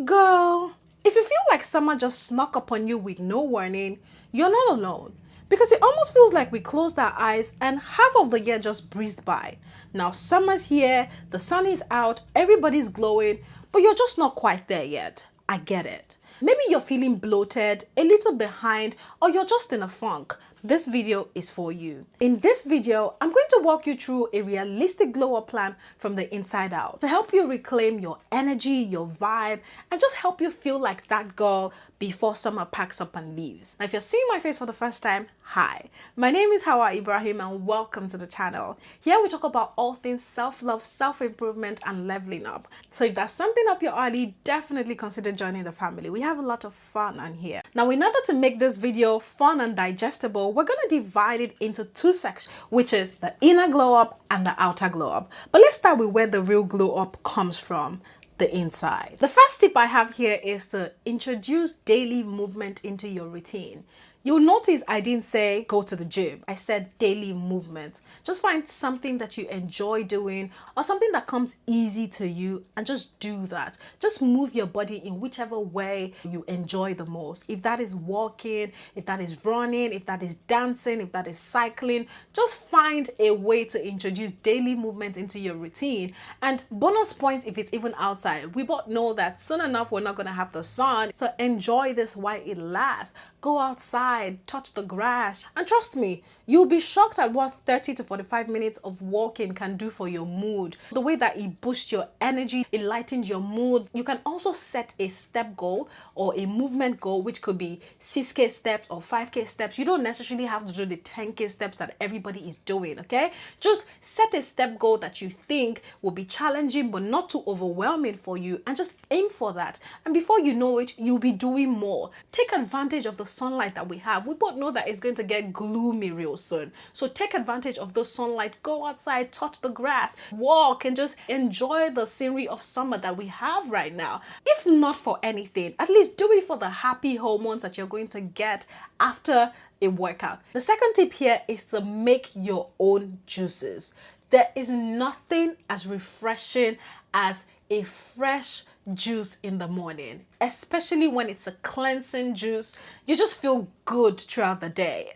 Girl, if you feel like summer just snuck upon you with no warning, you're not alone. Because it almost feels like we closed our eyes and half of the year just breezed by. Now summer's here, the sun is out, everybody's glowing, but you're just not quite there yet. I get it. Maybe you're feeling bloated, a little behind, or you're just in a funk. This video is for you. In this video, I'm going to walk you through a realistic glow up plan from the inside out to help you reclaim your energy, your vibe, and just help you feel like that girl before summer packs up and leaves. Now, if you're seeing my face for the first time, hi. My name is Hawa Ibrahim and welcome to the channel. Here we talk about all things self-love, self-improvement, and leveling up. So if that's something up your alley, definitely consider joining the family. We have a lot of fun on here. Now, in order to make this video fun and digestible, we're going to divide it into two sections, which is the inner glow up and the outer glow up. But let's start with where the real glow up comes from. The inside. The first tip I have here is to introduce daily movement into your routine. You'll notice I didn't say go to the gym. I said daily movement. Just find something that you enjoy doing or something that comes easy to you and just do that. Just move your body in whichever way you enjoy the most. If that is walking, if that is running, if that is dancing, if that is cycling, just find a way to introduce daily movement into your routine. And bonus points if it's even outside. We both know that soon enough we're not going to have the sun, so enjoy this while it lasts. Go outside, touch the grass, and trust me, you'll be shocked at what 30 to 45 minutes of walking can do for your mood. The way that it boosts your energy, it lightens your mood. You can also set a step goal or a movement goal, which could be 6K steps or 5K steps. You don't necessarily have to do the 10K steps that everybody is doing, okay? Just set a step goal that you think will be challenging but not too overwhelming for you, and just aim for that. And before you know it, you'll be doing more. Take advantage of the sunlight that we have. We both know that it's going to get gloomy real soon. So take advantage of the sunlight, go outside, touch the grass, walk, and just enjoy the scenery of summer that we have right now. If not for anything, at least do it for the happy hormones that you're going to get after a workout. The second tip here is to make your own juices. There is nothing as refreshing as a fresh juice in the morning, especially when it's a cleansing juice. You just feel good throughout the day.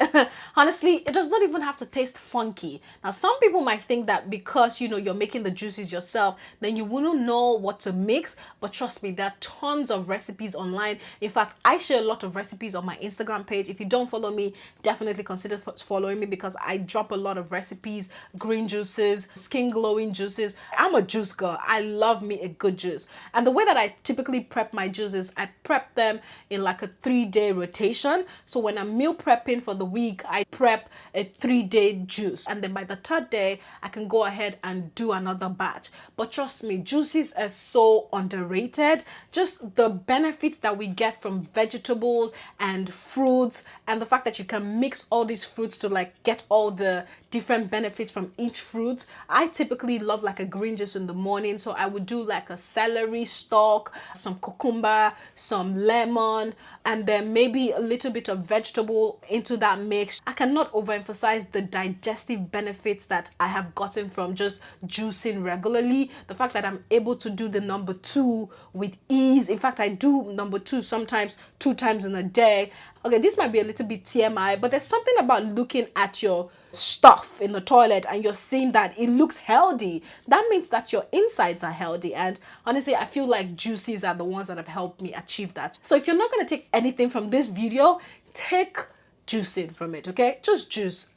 Honestly, it does not even have to taste funky. Now, some people might think that because you're making the juices yourself, then you wouldn't know what to mix. But trust me, there are tons of recipes online. In fact, I share a lot of recipes on my Instagram page. If you don't follow me, definitely consider following me because I drop a lot of recipes, green juices, skin glowing juices. I'm a juice girl. I love me a good juice. And the way that I typically prep my juices, I prep them in like a 3-day rotation. So when I'm meal prepping for the week, I prep a 3-day juice. And then by the 3rd day, I can go ahead and do another batch. But trust me, juices are so underrated. Just the benefits that we get from vegetables and fruits, and the fact that you can mix all these fruits to like get all the different benefits from each fruit. I typically love like a green juice in the morning. So I would do like a celery stalk, some cucumber, some lemon, and then maybe a little bit of vegetable into that mix. I cannot overemphasize the digestive benefits that I have gotten from just juicing regularly. The fact that I'm able to do the number 2 with ease. In fact, I do number 2 sometimes 2 times in a day. Okay, this might be a little bit TMI, but there's something about looking at your stuff in the toilet and you're seeing that it looks healthy. That means that your insides are healthy. And honestly, I feel like juices are the ones that have helped me achieve that. So if you're not going to take anything from this video, take juicing from it, okay? Just juice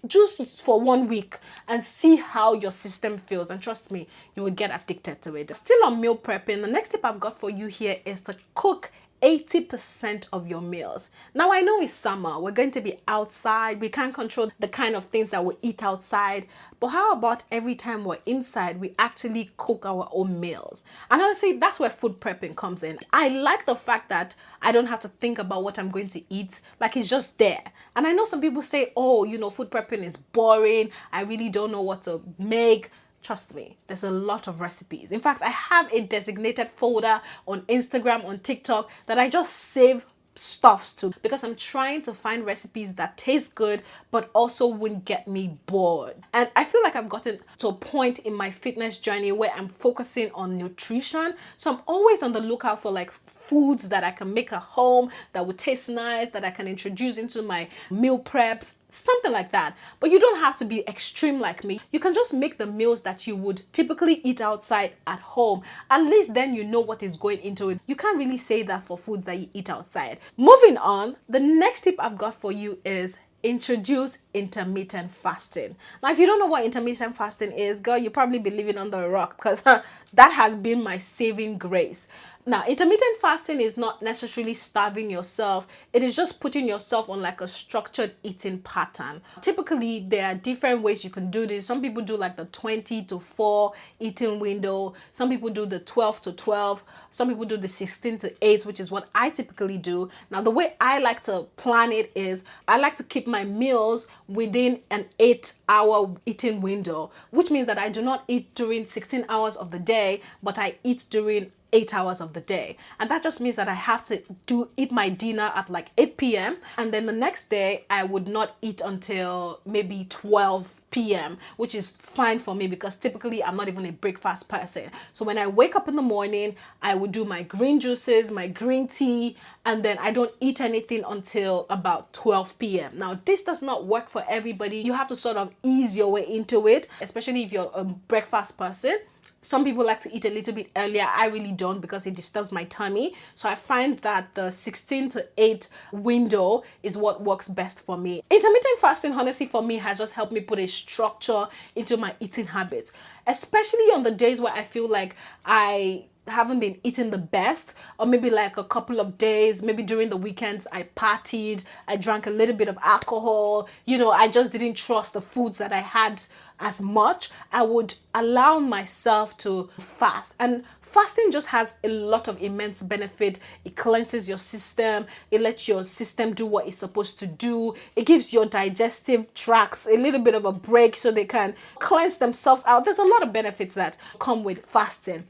for 1 week and see how your system feels, and trust me, you will get addicted to it. Still on meal prepping, the next tip I've got for you here is to cook 80% of your meals. Now, I know it's summer, we're going to be outside, we can't control the kind of things that we eat outside, but how about every time we're inside, we actually cook our own meals? And honestly, that's where food prepping comes in. I like the fact that I don't have to think about what I'm going to eat, like it's just there. And I know some people say, oh, food prepping is boring, I really don't know what to make. Trust me, there's a lot of recipes. In fact, I have a designated folder on Instagram, on TikTok that I just save stuffs to, because I'm trying to find recipes that taste good but also wouldn't get me bored. And I feel like I've gotten to a point in my fitness journey where I'm focusing on nutrition, so I'm always on the lookout for like foods that I can make at home that would taste nice, that I can introduce into my meal preps, something like that. But you don't have to be extreme like me. You can just make the meals that you would typically eat outside at home. At least then you know what is going into it. You can't really say that for foods that you eat outside. Moving on, the next tip I've got for you is introduce intermittent fasting. Now, if you don't know what intermittent fasting is, girl, you probably be living under a rock, because that has been my saving grace. Now, intermittent fasting is not necessarily starving yourself. It is just putting yourself on like a structured eating pattern. Typically, there are different ways you can do this. Some people do like the 20 to 4 eating window. Some people do the 12 to 12. Some people do the 16 to 8, which is what I typically do. Now, the way I like to plan it is I like to keep my meals within an 8-hour eating window, which means that I do not eat during 16 hours of the day, but I eat during 8 hours of the day. And that just means that I have to eat my dinner at like 8 p.m. and then the next day I would not eat until maybe 12 p.m., which is fine for me because typically I'm not even a breakfast person. So when I wake up in the morning, I would do my green juices, my green tea, and then I don't eat anything until about 12 p.m. Now, this does not work for everybody. You have to sort of ease your way into it, especially if you're a breakfast person. Some people like to eat a little bit earlier. I really don't because it disturbs my tummy. So I find that the 16 to 8 window is what works best for me. Intermittent fasting, honestly, for me has just helped me put a structure into my eating habits, especially on the days where I feel like I haven't been eating the best, or maybe like a couple of days, maybe during the weekends I partied, I drank a little bit of alcohol, I just didn't trust the foods that I had as much. I would allow myself to fast, and fasting just has a lot of immense benefit. It cleanses your system, it lets your system do what it's supposed to do, it gives your digestive tracts a little bit of a break so they can cleanse themselves out. There's a lot of benefits that come with fasting.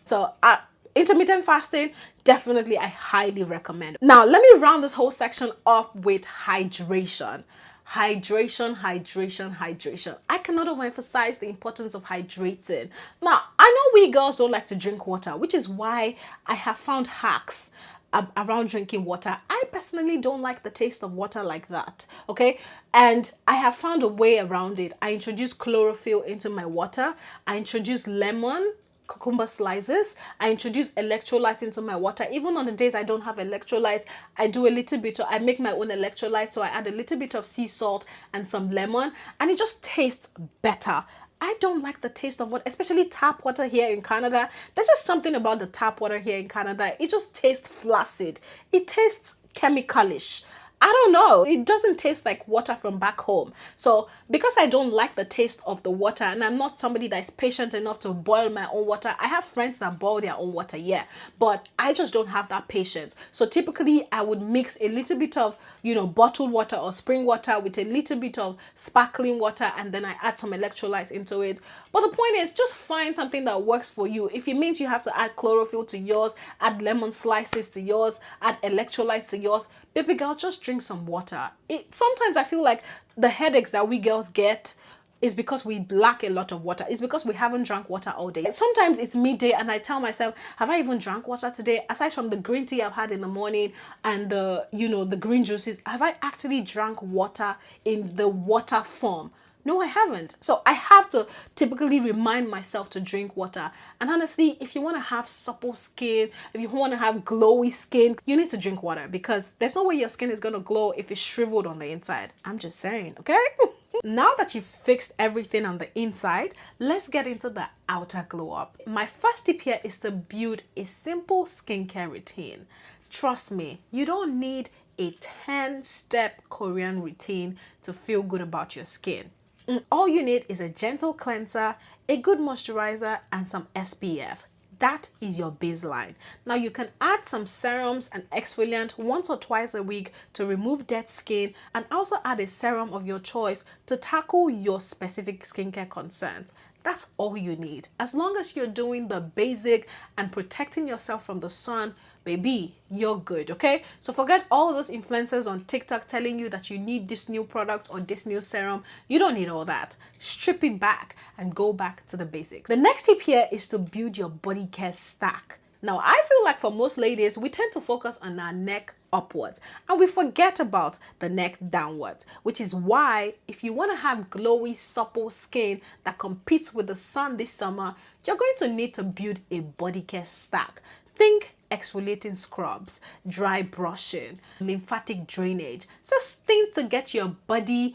So intermittent fasting, definitely I highly recommend. Now, let me round this whole section off with hydration. Hydration, hydration, hydration. I cannot overemphasize the importance of hydrating. Now, I know we girls don't like to drink water, which is why I have found hacks around drinking water. I personally don't like the taste of water like that, okay? And I have found a way around it. I introduce chlorophyll into my water. I introduce lemon, cucumber slices. I introduce electrolytes into my water. Even on the days I don't have electrolytes, I do a little bit, I make my own electrolytes. So I add a little bit of sea salt and some lemon, and it just tastes better. I don't like the taste of water, especially tap water here in Canada. There's just something about the tap water here in Canada. It just tastes flaccid. It tastes chemicalish. I don't know. It doesn't taste like water from back home. So because I don't like the taste of the water, and I'm not somebody that is patient enough to boil my own water. I have friends that boil their own water, yeah, but I just don't have that patience. So typically I would mix a little bit of, bottled water or spring water with a little bit of sparkling water, and then I add some electrolytes into it. But the point is, just find something that works for you. If it means you have to add chlorophyll to yours, add lemon slices to yours, add electrolytes to yours, baby girl, just drink some water. Sometimes I feel like the headaches that we girls get is because we lack a lot of water. It's because we haven't drank water all day. Sometimes it's midday and I tell myself, have I even drank water today? Aside from the green tea I've had in the morning and the green juices, have I actually drank water in the water form? No, I haven't. So I have to typically remind myself to drink water. And honestly, if you want to have supple skin, if you want to have glowy skin, you need to drink water, because there's no way your skin is going to glow if it's shriveled on the inside. I'm just saying, okay? Now that you've fixed everything on the inside, let's get into the outer glow up. My first tip here is to build a simple skincare routine. Trust me, you don't need a 10-step Korean routine to feel good about your skin. All you need is a gentle cleanser, a good moisturizer, and some SPF. That is your baseline. Now you can add some serums and exfoliant once or twice a week to remove dead skin, and also add a serum of your choice to tackle your specific skincare concerns. That's all you need. As long as you're doing the basic and protecting yourself from the sun, baby, you're good, okay? So forget all those influencers on TikTok telling you that you need this new product or this new serum. You don't need all that. Strip it back and go back to the basics. The next tip here is to build your body care stack. Now, I feel like for most ladies, we tend to focus on our neck upwards and we forget about the neck downwards, which is why if you want to have glowy, supple skin that competes with the sun this summer, you're going to need to build a body care stack. Think exfoliating scrubs, dry brushing, lymphatic drainage, just things to get your body,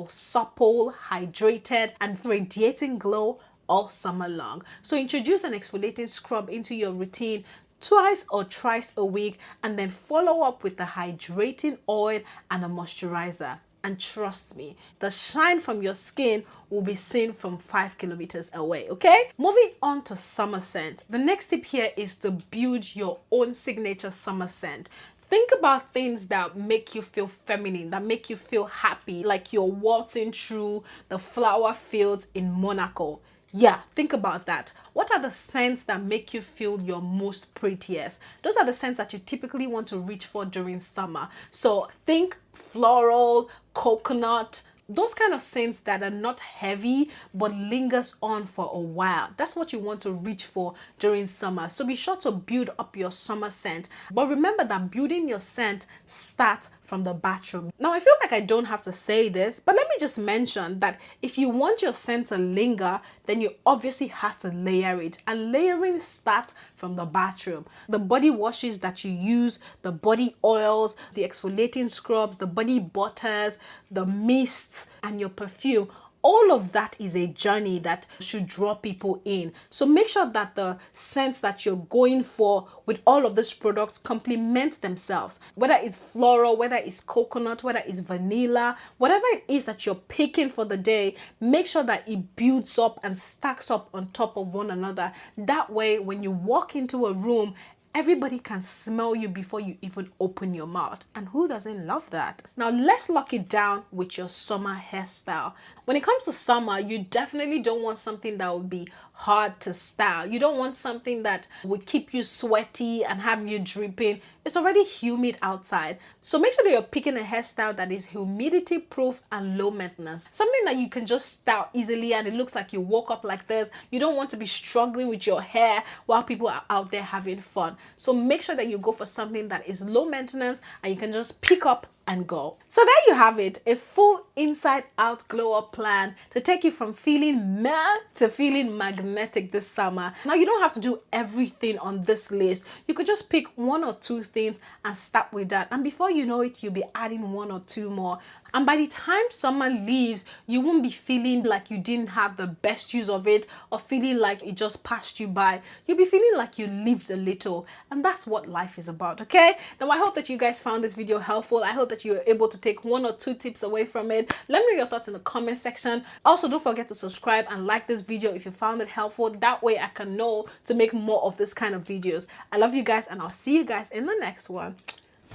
supple, hydrated, and radiating glow all summer long. So introduce an exfoliating scrub into your routine twice or thrice a week, and then follow up with a hydrating oil and a moisturizer. And trust me, the shine from your skin will be seen from 5 kilometers away, okay? Moving on to summer scent. The next tip here is to build your own signature summer scent. Think about things that make you feel feminine, that make you feel happy, like you're waltzing through the flower fields in Monaco. Yeah, think about that. What are the scents that make you feel your most prettiest? Those are the scents that you typically want to reach for during summer. So think floral, coconut, those kind of scents that are not heavy but lingers on for a while. That's what you want to reach for during summer. So be sure to build up your summer scent. But remember that building your scent starts from the bathroom. Now, I feel like I don't have to say this, but let me just mention that if you want your scent to linger, then you obviously have to layer it. And layering starts from the bathroom. The body washes that you use, the body oils, the exfoliating scrubs, the body butters, the mists, and your perfume, all of that is a journey that should draw people in. So make sure that the scents that you're going for with all of these products complement themselves. Whether it's floral, whether it's coconut, whether it's vanilla, whatever it is that you're picking for the day, make sure that it builds up and stacks up on top of one another. That way, when you walk into a room, everybody can smell you before you even open your mouth. And who doesn't love that? Now let's lock it down with your summer hairstyle. When it comes to summer, you definitely don't want something that will be hard to style. You don't want something that will keep you sweaty and have you dripping. It's already humid outside. So make sure that you're picking a hairstyle that is humidity proof and low maintenance. Something that you can just style easily and it looks like you woke up like this. You don't want to be struggling with your hair while people are out there having fun. So make sure that you go for something that is low maintenance and you can just pick up and go. So there you have it, a full inside out glow up plan to take you from feeling meh to feeling magnetic this summer. Now you don't have to do everything on this list. You could just pick one or two things and start with that. And before you know it, you'll be adding one or two more. And by the time summer leaves, you won't be feeling like you didn't have the best use of it or feeling like it just passed you by. You'll be feeling like you lived a little. And that's what life is about, okay? Now I hope that you guys found this video helpful. I hope that you were able to take one or two tips away from it. Let me know your thoughts in the comment section. Also, don't forget to subscribe and like this video if you found it helpful. That way I can know to make more of this kind of videos. I love you guys and I'll see you guys in the next one.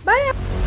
Bye.